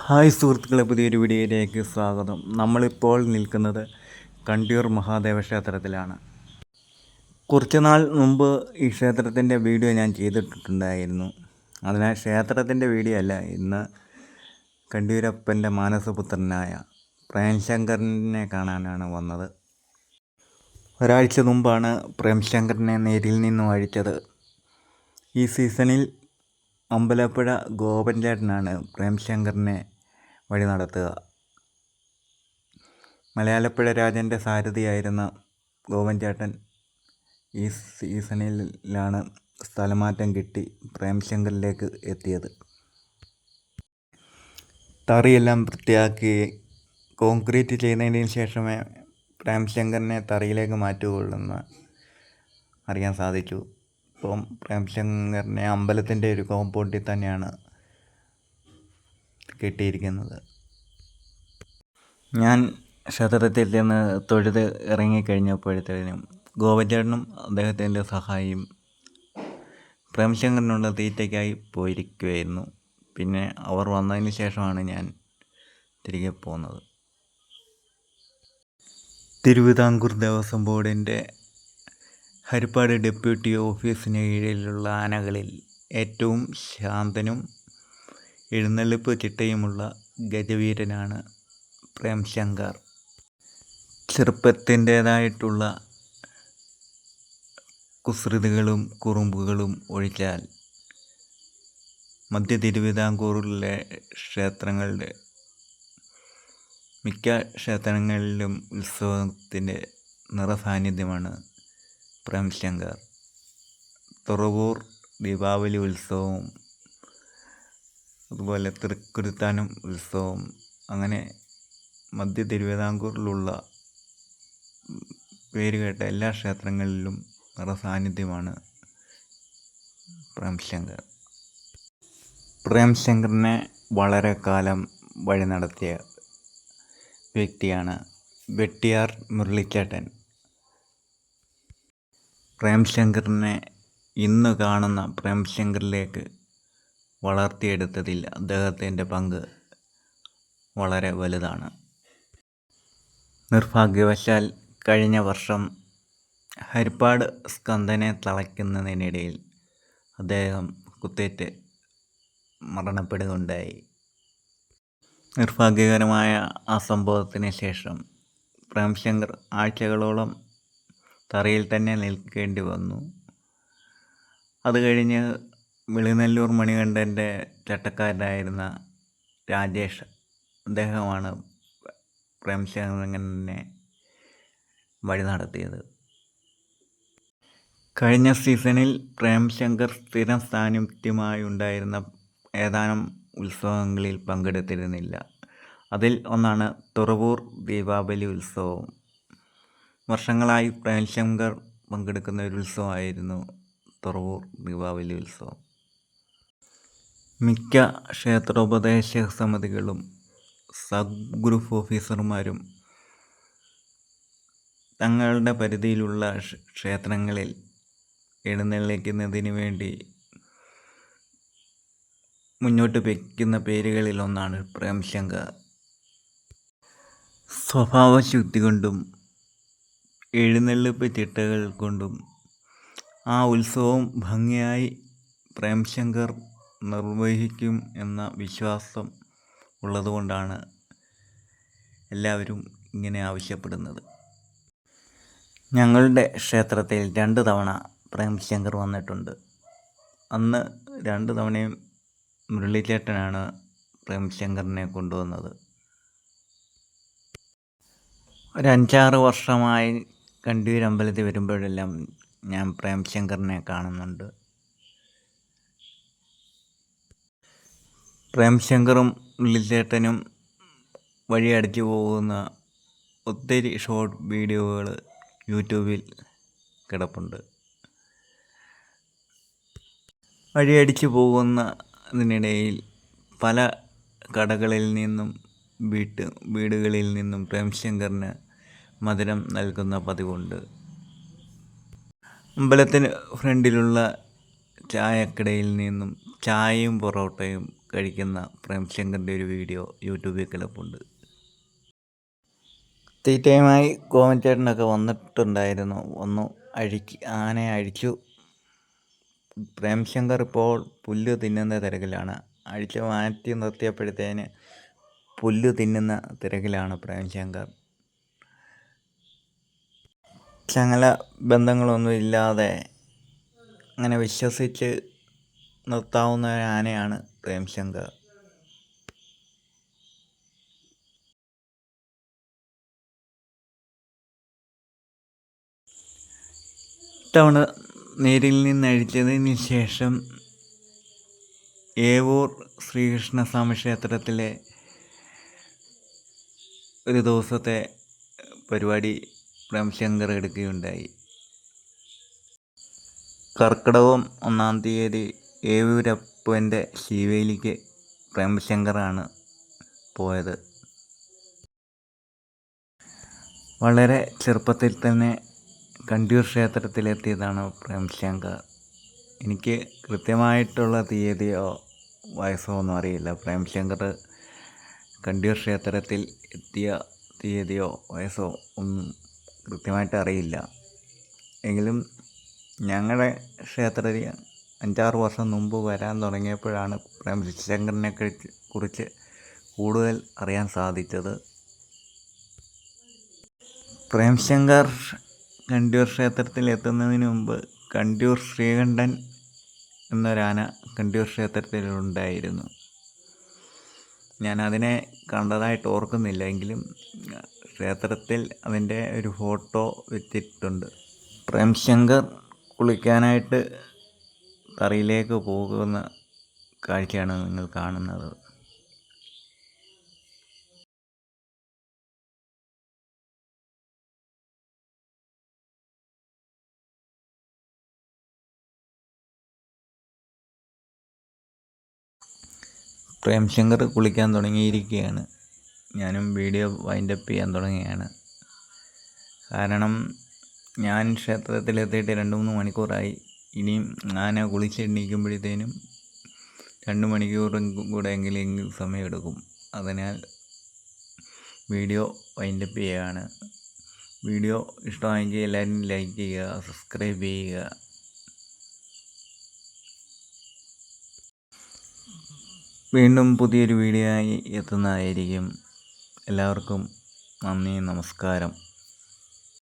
Hi സുഹൃത്തുക്കളെ, പുതിയൊരു വീഡിയോയിലേക്ക് സ്വാഗതം. നമ്മളിപ്പോൾ നിൽക്കുന്നത് കണ്ടിയൂർ മഹാദേവ ക്ഷേത്രത്തിലാണ്. കുറച്ച് നാൾ മുമ്പ് ഈ ക്ഷേത്രത്തിൻ്റെ വീഡിയോ ഞാൻ ചെയ്തിട്ടുണ്ടായിരുന്നു. അതിനാൽ ക്ഷേത്രത്തിൻ്റെ വീഡിയോ അല്ല, ഇന്ന് കണ്ടിയൂരപ്പൻ്റെ മാനസപുത്രനായ പ്രേംശങ്കരനെ കാണാനാണ് വന്നത്. ഒരാഴ്ച മുമ്പാണ് പ്രേംശങ്കരനെ നേരിൽ നിന്നും അഴിച്ചത്. ഈ സീസണിൽ അമ്പലപ്പുഴ ഗോപൻ ചേട്ടനാണ് പ്രേംശങ്കറിനെ വഴി നടത്തുക. മലയാളപ്പുഴ രാജൻ്റെ സാരഥിയായിരുന്ന ഗോപൻ ചേട്ടൻ ഈ സീസണിലാണ് സ്ഥലമാറ്റം കിട്ടി പ്രേംശങ്കറിലേക്ക് എത്തിയത്. തറിയെല്ലാം വൃത്തിയാക്കി കോൺക്രീറ്റ് ചെയ്യുന്നതിന് ശേഷമേ പ്രേംശങ്കറിനെ തറിയിലേക്ക് മാറ്റുകയുള്ളെന്ന് അറിയാൻ സാധിച്ചു. ഇപ്പം പ്രേംശങ്കറിനെ അമ്പലത്തിൻ്റെ ഒരു കോമ്പൗണ്ടിൽ തന്നെയാണ് കെട്ടിയിരിക്കുന്നത്. ഞാൻ ക്ഷേത്രത്തിൽ ചെന്ന് തൊഴുത് ഇറങ്ങിക്കഴിഞ്ഞപ്പോഴത്തേനും ഗോപചേട്ടനും അദ്ദേഹത്തിൻ്റെ സഹായിയും പ്രേംശങ്കറിനുള്ള തീറ്റയ്ക്കായി പോയിരിക്കുകയായിരുന്നു. പിന്നെ അവർ വന്നതിന് ശേഷമാണ് ഞാൻ തിരികെ പോകുന്നത്. തിരുവിതാംകൂർ ദേവസ്വം ബോർഡിൻ്റെ ഹരിപ്പാട് ഡെപ്യൂട്ടി ഓഫീസിന് കീഴിലുള്ള ആനകളിൽ ഏറ്റവും ശാന്തനും എഴുന്നള്ളിപ്പ് ചിട്ടയുമുള്ള ഗജവീരനാണ് പ്രേംശങ്കർ. ചെറുപ്പത്തിൻ്റേതായിട്ടുള്ള കുസൃതികളും കുറുമ്പുകളും ഒഴിച്ചാൽ മധ്യ തിരുവിതാംകൂറിലെ ക്ഷേത്രങ്ങളുടെ മിക്ക ക്ഷേത്രങ്ങളിലും ഉത്സവത്തിൻ്റെ നിറസാന്നിധ്യമാണ് പ്രേംശങ്കർ. തുറവൂർ ദീപാവലി ഉത്സവവും അതുപോലെ തൃക്കുരുത്താനം ഉത്സവം, അങ്ങനെ മധ്യ തിരുവിതാംകൂറിലുള്ള പേരുകേട്ട എല്ലാ ക്ഷേത്രങ്ങളിലും നിറസാന്നിധ്യമാണ് പ്രേംശങ്കർ. പ്രേംശങ്കറിനെ വളരെ കാലം വഴി നടത്തിയ വ്യക്തിയാണ് വെട്ടിയാർ മുരളിച്ചേട്ടൻ. പ്രേംശങ്കറിനെ ഇന്ന് കാണുന്ന പ്രേംശങ്കറിലേക്ക് വളർത്തിയെടുത്തതിൽ അദ്ദേഹത്തിൻ്റെ പങ്ക് വളരെ വലുതാണ്. നിർഭാഗ്യവശാൽ കഴിഞ്ഞ വർഷം ഹരിപ്പാട് സ്കന്ദനെ തളയ്ക്കുന്നതിനിടയിൽ അദ്ദേഹം കുത്തേറ്റ് മരണപ്പെടുകയുണ്ടായി. നിർഭാഗ്യകരമായ ആ സംഭവത്തിന് ശേഷം പ്രേംശങ്കർ ആഴ്ചകളോളം തറയിൽ തന്നെ നിൽക്കേണ്ടി വന്നു. അത് കഴിഞ്ഞ് വെളിനല്ലൂർ മണികണ്ഠൻ്റെ ചട്ടക്കാരനായിരുന്ന രാജേഷ്, അദ്ദേഹമാണ് പ്രേംശങ്കറിനെ വഴി നടത്തിയത്. കഴിഞ്ഞ സീസണിൽ പ്രേംശങ്കർ സ്ഥിരം സാന്നിധ്യമായി ഉണ്ടായിരുന്ന ഏതാനും ഉത്സവങ്ങളിൽ പങ്കെടുത്തിരുന്നില്ല. അതിൽ ഒന്നാണ് തുറവൂർ ദീപാവലി ഉത്സവം. വർഷങ്ങളായി പ്രേംശങ്കർ പങ്കെടുക്കുന്ന ഒരു ഉത്സവമായിരുന്നു തുറവൂർ ദീപാവലി ഉത്സവം. മിക്ക ക്ഷേത്രോപദേശ സമിതികളും സബ് ഗ്രൂപ്പ് ഓഫീസർമാരും തങ്ങളുടെ പരിധിയിലുള്ള ക്ഷേത്രങ്ങളിൽ എഴുന്നള്ളിക്കുന്നതിന് വേണ്ടി മുന്നോട്ട് വയ്ക്കുന്ന പേരുകളിലൊന്നാണ് പ്രേംശങ്കർ. സ്വഭാവശുദ്ധി കൊണ്ടും എഴുന്നള്ളിപ്പ് ചിട്ടകൾ കൊണ്ടും ആ ഉത്സവം ഭംഗിയായി പ്രേംശങ്കർ നിർവഹിക്കും എന്ന വിശ്വാസം ഉള്ളതുകൊണ്ടാണ് എല്ലാവരും ഇങ്ങനെ ആവശ്യപ്പെടുന്നത്. ഞങ്ങളുടെ ക്ഷേത്രത്തിൽ 2 തവണ പ്രേംശങ്കർ വന്നിട്ടുണ്ട്. അന്ന് 2 തവണയും മുരളിച്ചേട്ടനാണ് പ്രേംശങ്കറിനെ കൊണ്ടുവന്നത്. ഒരു 5-6 വർഷമായി കണ്ടിയൂർ അമ്പലത്തിൽ വരുമ്പോഴെല്ലാം ഞാൻ പ്രേംശങ്കറിനെ കാണുന്നുണ്ട്. പ്രേംശങ്കറും മുരളിച്ചേട്ടനും വഴിയടിച്ചു പോകുന്ന ഒത്തിരി ഷോർട്ട് വീഡിയോകൾ യൂട്യൂബിൽ കിടപ്പുണ്ട്. വഴിയടിച്ചു പോകുന്നതിനിടയിൽ പല കടകളിൽ നിന്നും വീടുകളിൽ നിന്നും പ്രേംശങ്കറിന് മധുരം നൽകുന്ന പതിവുണ്ട്. അമ്പലത്തിന് ഫ്രണ്ടിലുള്ള ചായക്കടയിൽ നിന്നും ചായയും പൊറോട്ടയും കഴിക്കുന്ന പ്രേംശങ്കറിൻ്റെ ഒരു വീഡിയോ യൂട്യൂബിൽ കിടപ്പുണ്ട്. തീറ്റയുമായി ഗോവിന്ദേട്ടനൊക്കെ വന്നിട്ടുണ്ടായിരുന്നു. ആനയെ അഴിച്ചു. പ്രേംശങ്കർ ഇപ്പോൾ പുല്ല് തിന്നുന്ന തിരക്കിലാണ്. അഴിച്ചു മാറ്റി നിർത്തിയപ്പോഴത്തേന് പുല്ല് തിന്നുന്ന തിരക്കിലാണ് പ്രേംശങ്കർ. ചങ്ങല ബന്ധങ്ങളൊന്നും ഇല്ലാതെ അങ്ങനെ വിശ്വസിച്ച് നിർത്താവുന്ന ഒരു ആനയാണ് പ്രേംശങ്കർ. ഇത്തവണ നേരിൽ നിന്ന് അഴിച്ചതിന് ശേഷം ഏവൂർ ശ്രീകൃഷ്ണസ്വാമി ക്ഷേത്രത്തിലെ ഒരു ദിവസത്തെ പരിപാടി പ്രേംശങ്കർ എടുക്കുകയുണ്ടായി. കർക്കിടകം 1-ാം തീയതി ഏവൂരപ്പൻ്റെ ശീവേലിക്ക് പ്രേംശങ്കറാണ് പോയത്. വളരെ ചെറുപ്പത്തിൽ തന്നെ കണ്ടിയൂർ ക്ഷേത്രത്തിലെത്തിയതാണ് പ്രേംശങ്കർ. എനിക്ക് കൃത്യമായിട്ടുള്ള തീയതിയോ വയസ്സോ ഒന്നും അറിയില്ല. പ്രേംശങ്കർ കണ്ടിയൂർ ക്ഷേത്രത്തിൽ എത്തിയ തീയതിയോ വയസ്സോ ഒന്നും കൃത്യമായിട്ട് അറിയില്ല. എങ്കിലും ഞങ്ങളുടെ ക്ഷേത്രത്തിൽ 5-6 വർഷം മുമ്പ് വരാൻ തുടങ്ങിയപ്പോഴാണ് പ്രേംശങ്കറിനെ കുറിച്ച് കൂടുതൽ അറിയാൻ സാധിച്ചത്. പ്രേംശങ്കർ കണ്ടിയൂർ ക്ഷേത്രത്തിൽ എത്തുന്നതിന് മുമ്പ് കണ്ടിയൂർ ശ്രീകണ്ഠൻ എന്നൊരാന കണ്ടിയൂർ ക്ഷേത്രത്തിലുണ്ടായിരുന്നു. ഞാൻ അതിനെ കണ്ടതായിട്ട് ഓർക്കുന്നില്ല. എങ്കിലും ക്ഷേത്രത്തിൽ അതിൻ്റെ ഒരു ഫോട്ടോ വെച്ചിട്ടുണ്ട്. പ്രേംശങ്കർ കുളിക്കാനായിട്ട് തറയിലേക്ക് പോകുന്ന കാഴ്ചയാണ് നിങ്ങൾ കാണുന്നത്. പ്രേംശങ്കർ കുളിക്കാൻ തുടങ്ങിയിരിക്കുകയാണ്. ഞാനും വീഡിയോ വൈൻഡപ്പ് ചെയ്യാൻ തുടങ്ങുകയാണ്. കാരണം ഞാൻ ക്ഷേത്രത്തിലെത്തിയിട്ട് 2-3 മണിക്കൂറായി. ഇനിയും ആന കുളിച്ചെണ്ണീക്കുമ്പോഴത്തേനും 2 മണിക്കൂറും കൂടെ എങ്കിലും സമയമെടുക്കും. അതിനാൽ വീഡിയോ വൈൻഡപ്പ് ചെയ്യുകയാണ്. വീഡിയോ ഇഷ്ടമായെങ്കിൽ എല്ലാവരും ലൈക്ക് ചെയ്യുക, സബ്സ്ക്രൈബ് ചെയ്യുക. വീണ്ടും പുതിയൊരു വീഡിയോ ആയി എത്തുന്നതായിരിക്കും. എല്ലാവർക്കും നന്ദി, നമസ്കാരം.